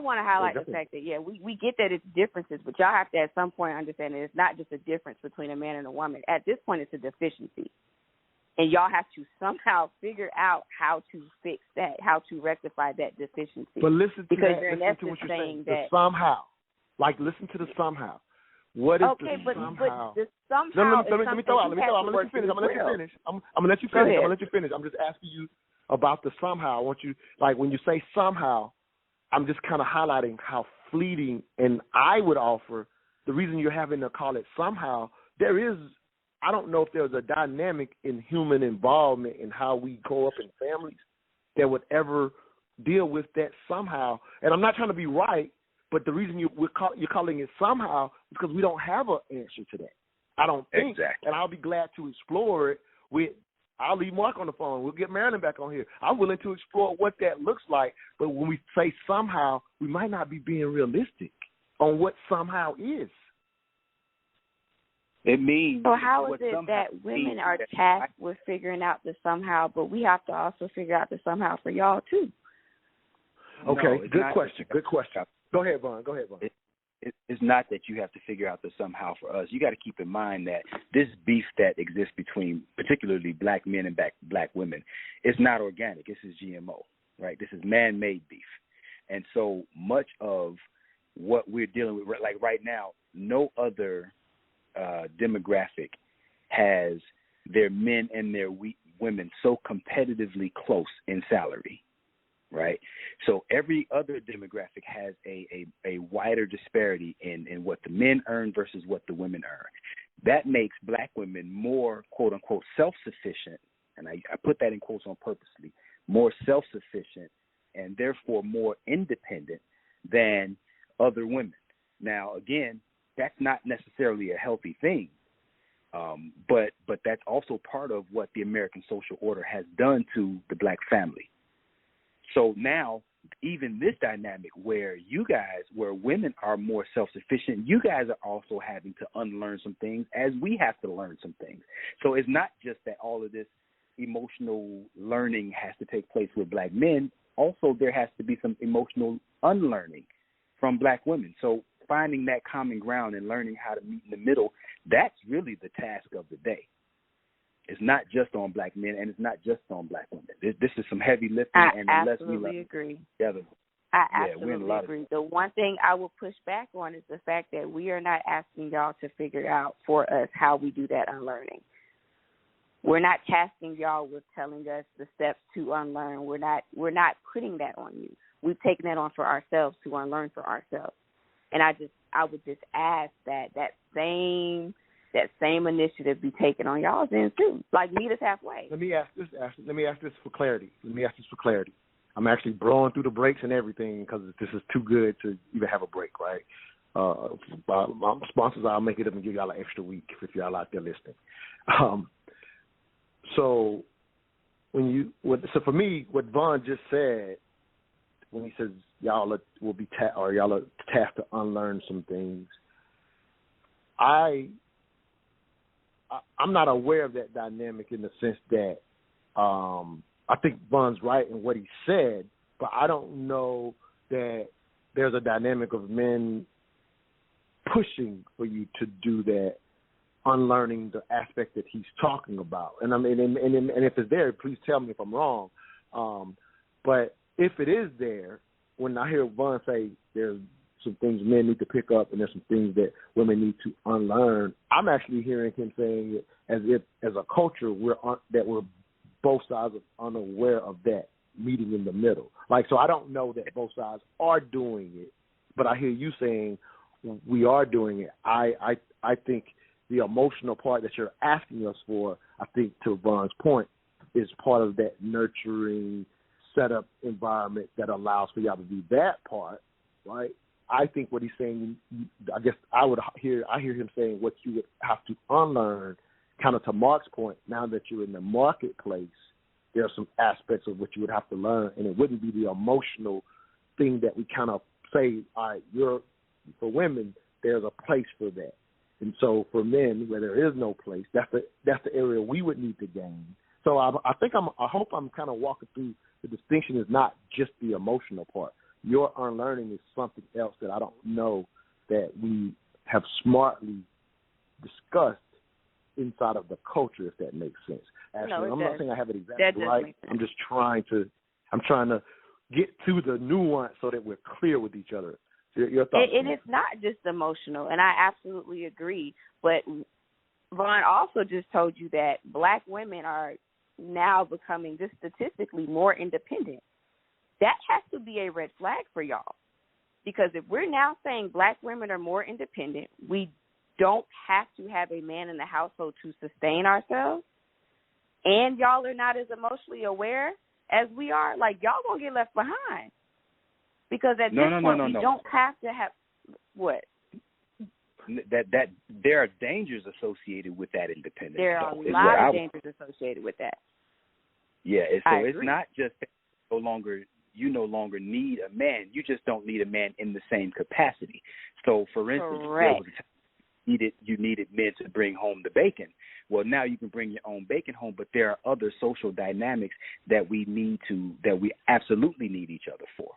want to highlight the fact that, we get that it's differences, but y'all have to at some point understand that it's not just a difference between a man and a woman. At this point, it's a deficiency. And y'all have to somehow figure out how to fix that, how to rectify that deficiency. But listen to because that. you're Listen to what you're saying. That, the somehow. Like, listen to the somehow. What is the somehow? But the somehow let me throw out. I'm going to let you finish. I'm going to let you finish. I'm just asking you about the somehow. I want you, like, when you say somehow, I'm just kind of highlighting how fleeting, and I would offer the reason you're having to call it somehow, I don't know if there's a dynamic in human involvement in how we grow up in families that would ever deal with that somehow. And I'm not trying to be right, but the reason you're calling it somehow is because we don't have an answer to that. I don't think. Exactly. And I'll be glad to explore it I'll leave Mark on the phone. We'll get Marilyn back on here. I'm willing to explore what that looks like. But when we say somehow, we might not be being realistic on what somehow is. It means. So how is it that women are tasked with figuring out the somehow, but we have to also figure out the somehow for y'all too? Okay, good question. Go ahead, Vaughn. It's not that you have to figure out the somehow for us. You got to keep in mind that this beef that exists between particularly black men and black women is not organic. This is GMO, right? This is man-made beef. And so much of what we're dealing with, like right now, no other demographic has their men and their women so competitively close in salary, right? So every other demographic has a wider disparity in what the men earn versus what the women earn. That makes black women more, quote unquote, self-sufficient, and I put that in quotes on purposely, more self-sufficient and therefore more independent than other women. Now, again, that's not necessarily a healthy thing, but that's also part of what the American social order has done to the black family. So now, even this dynamic where women are more self-sufficient, you guys are also having to unlearn some things as we have to learn some things. So it's not just that all of this emotional learning has to take place with black men. Also, there has to be some emotional unlearning from black women. So finding that common ground and learning how to meet in the middle, that's really the task of the day. It's not just on black men, and it's not just on black women. This is some heavy lifting, and unless we learn agree. Together, I absolutely agree. The one thing I will push back on is the fact that we are not asking y'all to figure out for us how we do that unlearning. We're not tasking y'all with telling us the steps to unlearn. We're not putting that on you. We've taken that on for ourselves to unlearn for ourselves. And I would just ask that same initiative be taken on y'all's end too. Like, meet us halfway. Let me ask this for clarity. I'm actually blowing through the breaks and everything because this is too good to even have a break, right? My sponsors, I'll make it up and give y'all an extra week if y'all out there listening. So for me, what Vaughn just said when he says y'all will be y'all are tasked to unlearn some things, I'm not aware of that dynamic in the sense that I think Vaughn's right in what he said, but I don't know that there's a dynamic of men pushing for you to do that, unlearning the aspect that he's talking about. And I mean, and if it's there, please tell me if I'm wrong. But if it is there, when I hear Vaughn say there's some things men need to pick up and there's some things that women need to unlearn, I'm actually hearing him saying it as if, as a culture, we're both sides are unaware of that meeting in the middle. Like, so I don't know that both sides are doing it, but I hear you saying we are doing it. I think the emotional part that you're asking us for, I think to Vaughn's point, is part of that nurturing setup environment that allows for y'all to do that part, right? I think what he's saying, I guess I hear him saying what you would have to unlearn, kind of to Mark's point, now that you're in the marketplace, there are some aspects of what you would have to learn, and it wouldn't be the emotional thing that we kind of say, all right, for women, there's a place for that. And so for men, where there is no place, that's the area we would need to gain. So I hope I'm kind of walking through the distinction is not just the emotional part. your unlearning is something else that I don't know that we have smartly discussed inside of the culture, if that makes sense. Actually, I'm not saying I have it exactly right. I'm just trying to get to the nuance so that we're clear with each other. Your thoughts? And it's not just emotional, and I absolutely agree. But Vaughn also just told you that black women are now becoming, just statistically, more independent. That has to be a red flag for y'all. Because if we're now saying black women are more independent, we don't have to have a man in the household to sustain ourselves, and y'all are not as emotionally aware as we are, like, y'all going to get left behind. Because at this point, we don't have to have what? That there are dangers associated with that independence. There are a lot of dangers associated with that. Yeah, it's not just that you no longer need a man. You just don't need a man in the same capacity. So, for instance, you needed men to bring home the bacon. Well, now you can bring your own bacon home, but there are other social dynamics that we absolutely need each other for.